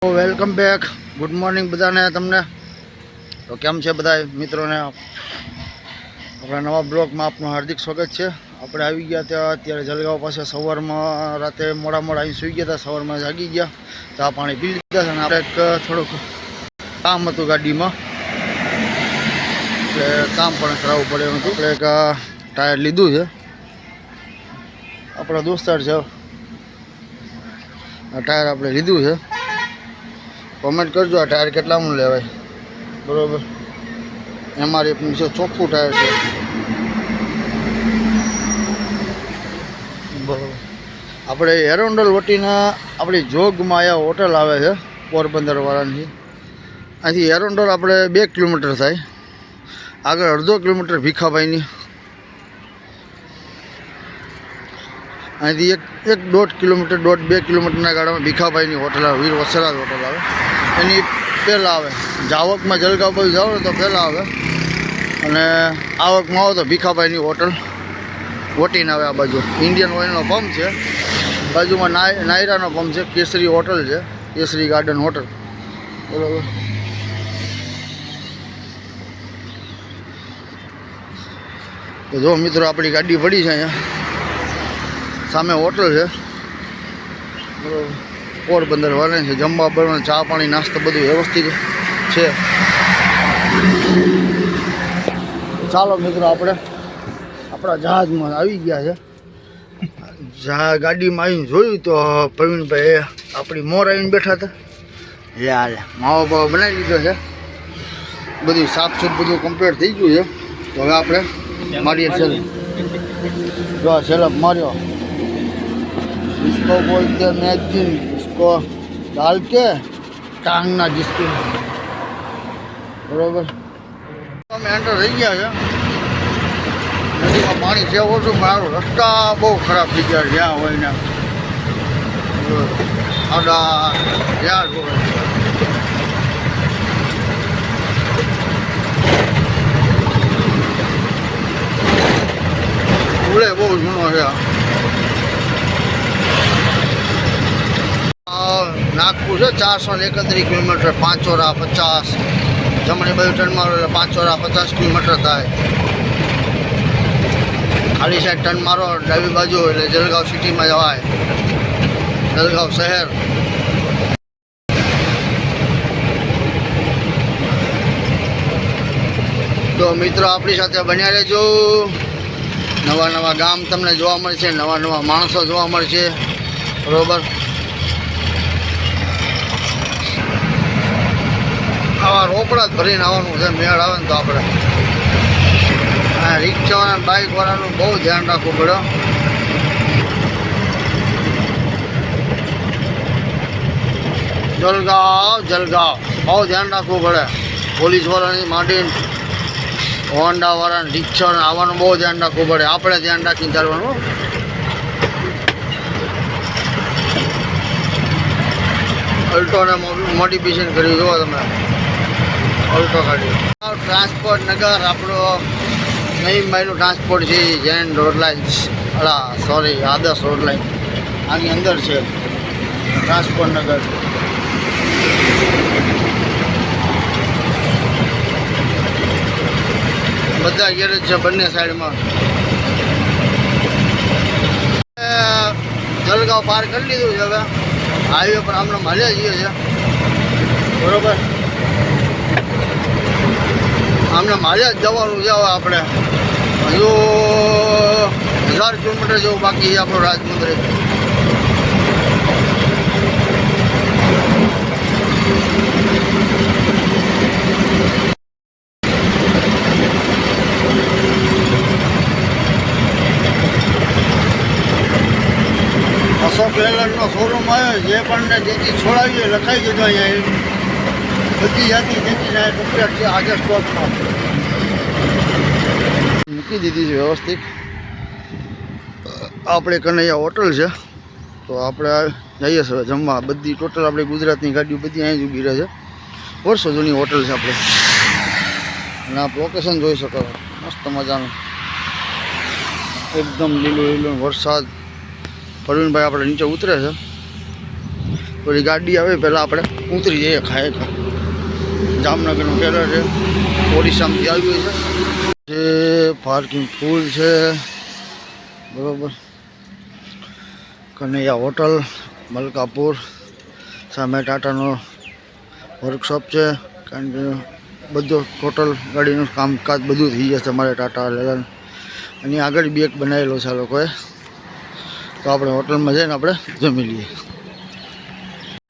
Welcome back. Good morning બધાને. તમને તો કેમ છે બધા મિત્રોને? આપણા નવા બ્લોગમાં આપનું હાર્દિક સ્વાગત છે. આપણે આવી ગયા ત્યાં અત્યારે જલગાંવ પાસે સવારમાં રાતે મોડા અહીં સૂઈ ગયા હતા. સવારમાં જાગી ગયા, ચા પાણી પી લીધા અને આપણે એક થોડુંક કામ હતું ગાડીમાં, એટલે કામ પણ કરાવવું પડે એમ હતું. એટલે એક ટાયર લીધું છે. આપણા દોસ્તાર છે, આ ટાયર આપણે લીધું છે. કોમેન્ટ કરજો આ ટાયર કેટલાનું લેવાય, બરાબર. એમઆરએફનું છે, ચોખ્ખું ટાયર છે, બરાબર. આપણે એરોન્ડલ વટીના આપણી જોગમાયા હોટલ આવે છે પોરબંદરવાળાની. અહીંથી એરોન્ડલ આપણે 2 કિલોમીટર થાય, આગળ અડધો કિલોમીટર ભીખાભાઈની. અહીંથી એક 1.5 કિલોમીટર 1.5-2 કિલોમીટરના ગાળામાં ભીખાભાઈની હોટલ આવે, વીર વસરાજ હોટલ આવે. એની પહેલાં આવે જાવકમાં, જલગાંવ બાજુ જાઓ ને તો પહેલાં આવે, અને આવકમાં આવો તો ભીખાભાઈની હોટલ વટીને આવે. આ બાજુ ઇન્ડિયન ઓઇલનો પંપ છે, બાજુમાં નાયરાનો પંપ છે, કેસરી હોટલ છે, કેસરી ગાર્ડન હોટલ, બરાબર. તો જો મિત્રો આપણી ગાડી પડી છે અહીંયા સામે હોટલ છે, બરાબર. પોરબંદર વાળા છે, જમવા બનવાનું, ચા પાણી નાસ્તો બધું વ્યવસ્થિત છે. ચાલો મિત્રો આપણે આપણા જહાજમાં આવી ગયા છે. ગાડીમાં આવીને જોયું તો પ્રવીણભાઈ આપણી મોર આવીને બેઠા હતા. હાલે માવો બાવો બનાવી લીધો છે, બધું સાફસૂફ બધું કમ્પ્લીટ થઈ ગયું છે. તો હવે આપણે મારીએ સેલફ. જો સેલફ માર્યો, इसको बोलते मैगजीन, इसको डाल के टांगना जिसकी, बराबर. અમે એન્ટર થઈ ગયા છે. નદીમાં પાણી છે ઓછું, મારું રસ્તા બહુ ખરાબ થઈ ગયા જ્યાં હોય ને આડા જ્યાં હોય. ઉડે બહુ જૂનો છે. નાગપુર છે 431 કિલોમીટર, 5 ઓરા 50. જમણી બાજુ ટર્ન મારો એટલે 5 ઓરા 50 કિલોમીટર થાય. ખાલી સાઈડ ટર્ન મારો ડાબી બાજુ એટલે જલગાંવ સિટીમાં જવાય, જલગાંવ શહેર. તો મિત્રો આપણી સાથે બન્યા રહેજો. નવા નવા ગામ તમને જોવા મળશે, નવા નવા માણસો જોવા મળશે, બરાબર. આવા રોકડા જ ભરીને આવવાનું છે, મેળ આવે ને તો આપણે. રિક્ષાવાળા બાઇકવાળાનું બહુ ધ્યાન રાખવું પડે. જલગાંવ બહુ ધ્યાન રાખવું પડે. પોલીસવાળાની માંડીને હોન્ડાવાળાને રિક્ષાને આવવાનું બહુ ધ્યાન રાખવું પડે. આપણે ધ્યાન રાખીને ચાલવાનું. અલ્ટોને મોડિફિકેશન કર્યું જુઓ તમે, અલ્ટો ગાડી. ટ્રાન્સપોર્ટ નગર આપણો નવી માઇલનું ટ્રાન્સપોર્ટ છે, જૈન રોડ લાઇન્સ, સોરી આદર્શ રોડ લાઇન આની અંદર છે ટ્રાન્સપોર્ટ નગર. બધા ગેરેજ છે બંને સાઈડમાં. જલગાંવ પાર કરી લીધું છે. હવે હાઈવે પર આપણે મળ્યા જઈએ છે, બરોબર. આમને માર્યા જ જવાનું છે. હવે આપણે હજુ 1000 કિલોમીટર જેવું બાકી છે આપણું રાજમુંદ્રી. અશોક લેલન્ડનો શોરૂમ આવ્યો, જે પણ જેથી છોડાવીએ લખાઈ દીધો. અહીંયા બધી જાતિ જેથી કમ્પ્લીટ છે. હાજર સ્ટોકમાં મૂકી દીધી છે વ્યવસ્થિત. આપણે કનૈયા હોટલ છે, તો આપણે જઈએ છીએ જમવા. બધી ટોટલ આપણે ગુજરાતની ગાડીઓ બધી અહીં જ ઊભી રહે છે. વર્ષો જૂની હોટલ છે આપણે. અને આપ લોકેશન જોઈ શકો, મસ્ત મજાનું, એકદમ લીલું લીલું. વરસાદ. પ્રવીણભાઈ આપણે નીચે ઉતરે છે. પછી ગાડી આવે પહેલાં આપણે ઉતરી જઈએ ખાય ખા. જામનગરનું ટેલર છે, ઓડિશામાંથી આવ્યું છે, પાર્કિંગ ફૂલ છે બરાબર. કનૈયા હોટલ મલકાપુર, સામે ટાટાનો વર્કશોપ છે. કારણ કે બધું ટોટલ ગાડીનું કામકાજ બધું થઈ જશે અમારે ટાટા લેલન. અને આગળ બી એક બનાવેલો છે આ લોકોએ. તો આપણે હોટલમાં જઈને આપણે જમી લઈએ.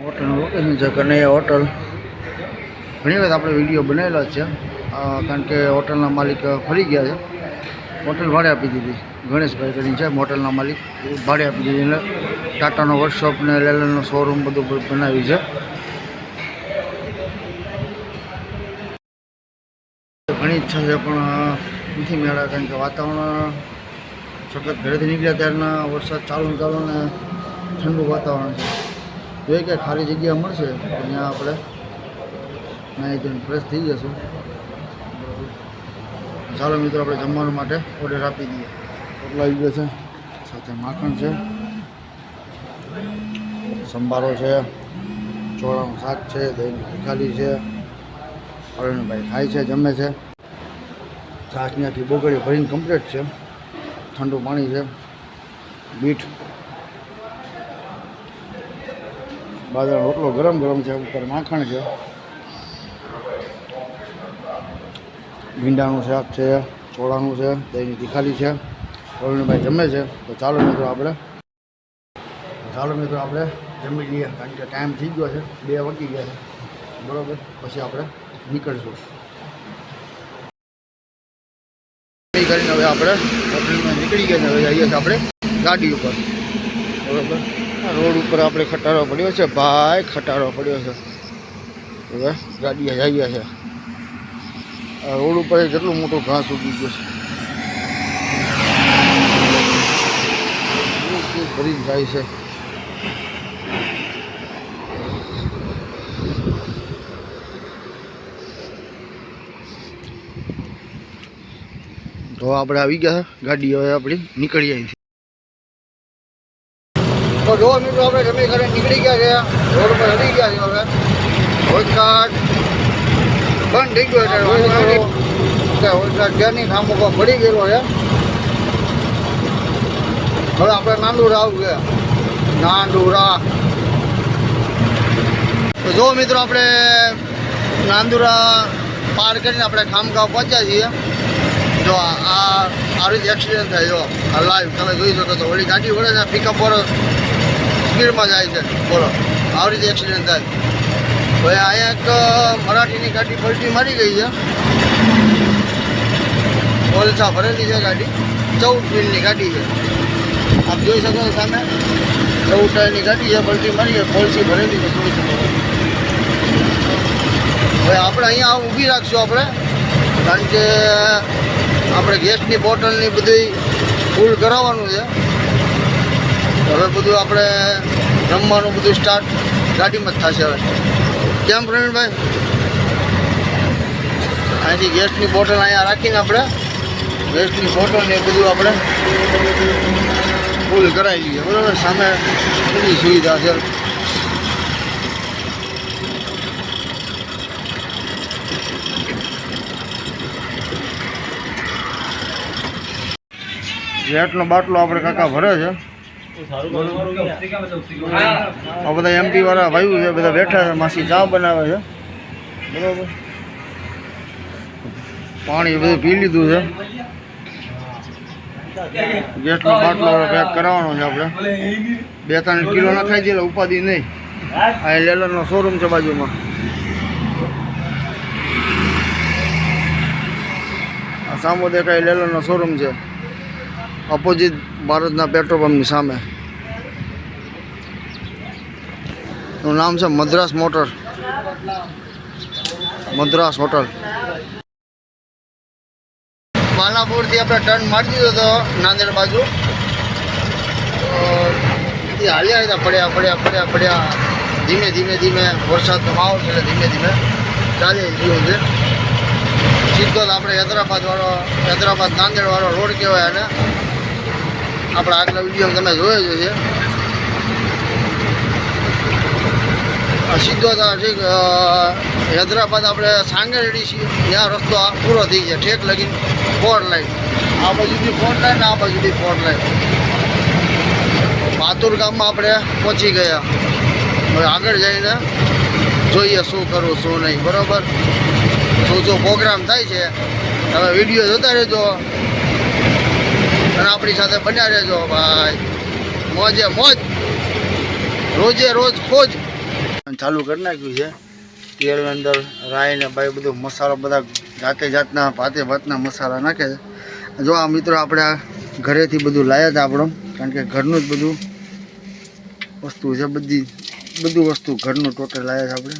હોટલનું લોકેશન છે કનૈયા હોટલ. ઘણી વખત આપણે વિડીયો બનાવેલા છે, કારણ કે હોટલના માલિક ફરી ગયા છે. હોટલ ભાડે આપી દીધી, ગણેશભાઈ કરીને છે હોટલના માલિક, ભાડે આપી દીધી. એટલે ટાટાનો વર્કશોપ ને લેલનનો શોરૂમ બધું બનાવ્યું છે. ઘણી ઈચ્છા છે પણ નથી મેળા, કારણ કે વાતાવરણ સખત ઘરેથી નીકળ્યા ત્યારના વરસાદ ચાલુ ને ઠંડુ વાતાવરણ છે. જોઈએ કે ખાલી જગ્યા મળશે ત્યાં આપણે નાહી ધોઈને ફ્રેશ થઈ જશું. ચાલો મિત્રો આપણે જમવાનું માટે ઓર્ડર આપી દઈએ. રોટલો આવી ગયો છે, સાથે માખણ છે, સંભારો છે, ચોળાનું શાક છે, દહીં ખાલી છે. અરુણભાઈ ખાય છે, જમે છે. છાશ ત્યાંથી બોગડી ભરીને કમ્પ્લીટ છે. ઠંડુ પાણી છે, બીટ, બાજરાનો રોટલો ગરમ ગરમ છે, ઉપર માખણ છે, ભીંડાનું શાક છે, ચોળાનું છે, દહીંની તીખાલી છે. અરુણભાઈ જમે છે. તો ચાલો મિત્રો આપણે જમી લઈએ, કારણ કે ટાઈમ થઈ ગયો છે, 2 વાગી ગયા છે બરાબર. પછી આપણે નીકળશું. કરીને હવે આપણે હોટલમાં નીકળી ગયા છે. હવે જઈએ છીએ આપણે ગાડી ઉપર બરાબર. રોડ ઉપર આપણે ખટારો પડ્યો છે ભાઈ, ખટારો પડ્યો છે. હવે ગાડીએ જઈએ છે. આ રોડ ઉપર કેટલું મોટું ઘાસ ઉગી ગયું છે, ભરી જાય છે. તો આપણે આવી ગયા ગાડી, હવે આપણી નીકળી આવી છે. તો જો મિત્રો આપણે જમી કરીને નીકળી ગયા છે, રોડ પર આવી ગયા છે. હવે વરસાદ બંધ થઈ ગયો છે. વરસાદ ક્યાંની ખામ ઉપર પડી ગયેલો છે. હવે આપણે નાંદુરા આવું છે, નાંદુરા. તો જો મિત્રો આપણે નાંદુરા પાર કરીને આપણે ખામગાંવ પહોંચ્યા છીએ. જો આ રીતે એક્સિડન્ટ થાય, જો આ લાઈવ તમે જોઈ શકો છો. ઓલી ગાડી વળે છે, પિકઅપ વાળો સ્પીડમાં જાય છે, બોલો આવી રીતે એક્સિડન્ટ થાય. હવે અહીંયા એક મરાઠીની ગાડી પલટી મારી ગઈ છે. કોલસા ભરેલી છે ગાડી, 14 વ્હીલની ગાડી છે. આપ જોઈ શકો છો સામે 14 ટાયરની ગાડી છે, પલટી મારી છે, કોલસી ભરેલી છે, જોઈ શકો છો. હવે આપણે અહીંયા ઊભી રાખશું આપણે, કારણ કે આપણે ગેસની બોટલની બધી ફૂલ કરાવવાનું છે. હવે બધું આપણે જમવાનું બધું સ્ટાર્ટ ગાડીમાં જ થશે. હવે કેમ પ્રવીણભાઈ? અહીંથી ગેસની બોટલ અહીંયા રાખીને આપણે ગેસની બોટલ ને બધું આપણે ફૂલ કરાવી લઈએ બરાબર. સામે બધી સુવિધા છે. રેટનો બાટલો આપણે કાકા ભરે છે. આ બધા MP વાળા ભાઈઓ છે, બધા બેઠા છે, માસી ચા બનાવે છે બરાબર. પાણી બધું પી લીધું છે. ગેસનો બાટલો પેક કરાવવાનો છે આપણે. 2-3 કિલો ના ખાઈ જાય ઉપાધિ નહીં. આ લેલનનો શોરૂમ છે બાજુમાં. આ સામો દેખાય લેલનનો શોરૂમ છે, ઓપોઝિટ ભારતના પેટ્રોલ પંપની સામે. એનું નામ છે મદ્રાસ મોટર, મદ્રાસ હોટલ. બાલાપુરથી આપણે ટર્ન મારી દીધો હતો નાંદેડ બાજુ. હાલ્યા હતા, પડ્યા. ધીમે ધીમે વરસાદનો માહોલ છે, ધીમે ધીમે ચાલી ગયો છે. સીધો જ આપણે હૈદરાબાદ નાંદેડ વાળો રોડ કહેવાય. અને આપણા આગલા વિડીયો તમે જોયો જ છે. સીધો ઠીક હૈદરાબાદ આપણે સાંગેરડી છીએ ત્યાં રસ્તો આ પૂરો થઈ જાય ઠેક લગી 4 લાઈન આ બાજુથી 4 લાઈન આ બાજુથી 4 લાઈન પાતુર ગામમાં આપણે પહોંચી ગયા હવે આગળ જઈને જોઈએ શું કરવું શું નહીં બરાબર શું પ્રોગ્રામ થાય છે હવે વિડીયો જોતા રહેજો અને આપણી સાથે બન્યા રહેજો ભાઈ મોજે મોજ રોજે રોજ ખોજ ચાલુ કરી નાખ્યું છે તેલની અંદર રાઈ ને ભાઈ બધું મસાલો બધા જાતે જાતના ભાતના મસાલા નાખે છે જો આ મિત્રો આપણે આ ઘરેથી બધું લાવ્યા હતા આપણો કારણ કે ઘરનું જ બધું વસ્તુ છે બધું વસ્તુ ઘરનું ટોટલ લાવ્યા છે આપણે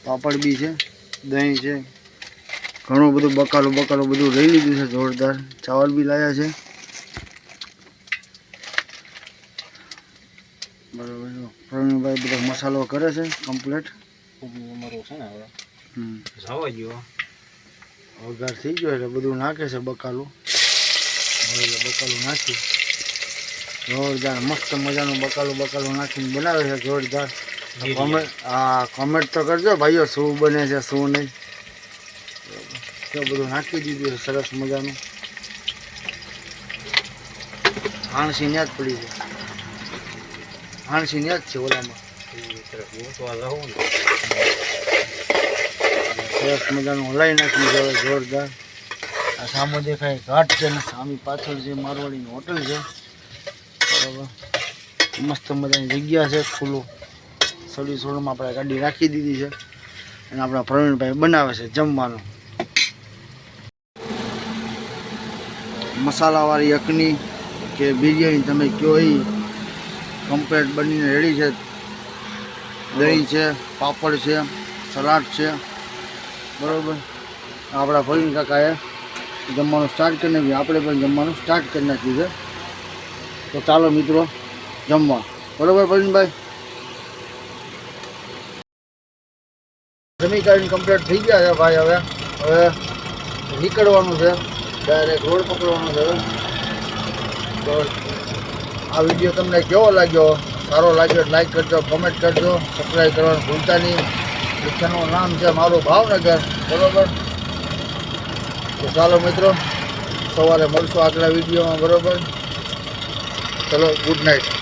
પાપડ બી છે દહીં છે ઘણું બધું બકાલું બધું લઈ લીધું છે જોરદાર ચાવલ બી લાવ્યા છે બરાબર પ્રવીણભાઈ બધો મસાલો કરે છે કમ્પ્લીટ અમારો છે ને હવે જવા ગયો વઘાર થઈ ગયો એટલે બધું નાખે છે બકાલું નાખી જોરદાર મસ્ત મજાનું બકાલું નાખીને બનાવે છે જોરદાર કોમેન્ટ તો કરજો ભાઈઓ શું બને છે શું નહીં તો બધું નાખી દીધું છે સરસ મજાનું હાણસી ન્યા જ પડી છે હાણસી ન્યા જ છે ઓલામાં સરસ મજાનું હલાવી નાખ્યું છે જોરદાર આ સામો દેખાય ઘાટ છે ને સામે પાછળ છે મારવાડીની હોટલ છે બરાબર મસ્ત મજાની જગ્યા છે ખુલ્લું સડી સોડમાં આપણે ગાડી રાખી દીધી છે અને આપણા પ્રવીણભાઈ બનાવે છે જમવાનું મસાલાવાળી અખની કે બિરયાની તમે કહો એ કમ્પ્લેટ બનીને રેડી છે દહીં છે પાપડ છે સલાડ છે બરાબર આપણા પ્રવીણ કાકાએ જમવાનું સ્ટાર્ટ કરી નાખ્યું આપણે પણ જમવાનું સ્ટાર્ટ કરી નાખ્યું છે તો ચાલો મિત્રો જમવા બરાબર પ્રવીણભાઈ જમી કરીને કમ્પ્લીટ થઈ ગયા છે ભાઈ હવે નીકળવાનું છે ડાયરેક્ટ રોડ પકડવાનો છે તો આ વિડીયો તમને કેવો લાગ્યો સારો લાગ્યો લાઈક કરજો કોમેન્ટ કરજો સબસ્ક્રાઈબ કરવાનું ભૂલતા નહીં રિક્ષાનું નામ છે મારું ભાવનગર બરાબર તો ચાલો મિત્રો સવારે મળશું આગલા વિડીયોમાં બરાબર ચલો ગુડ નાઇટ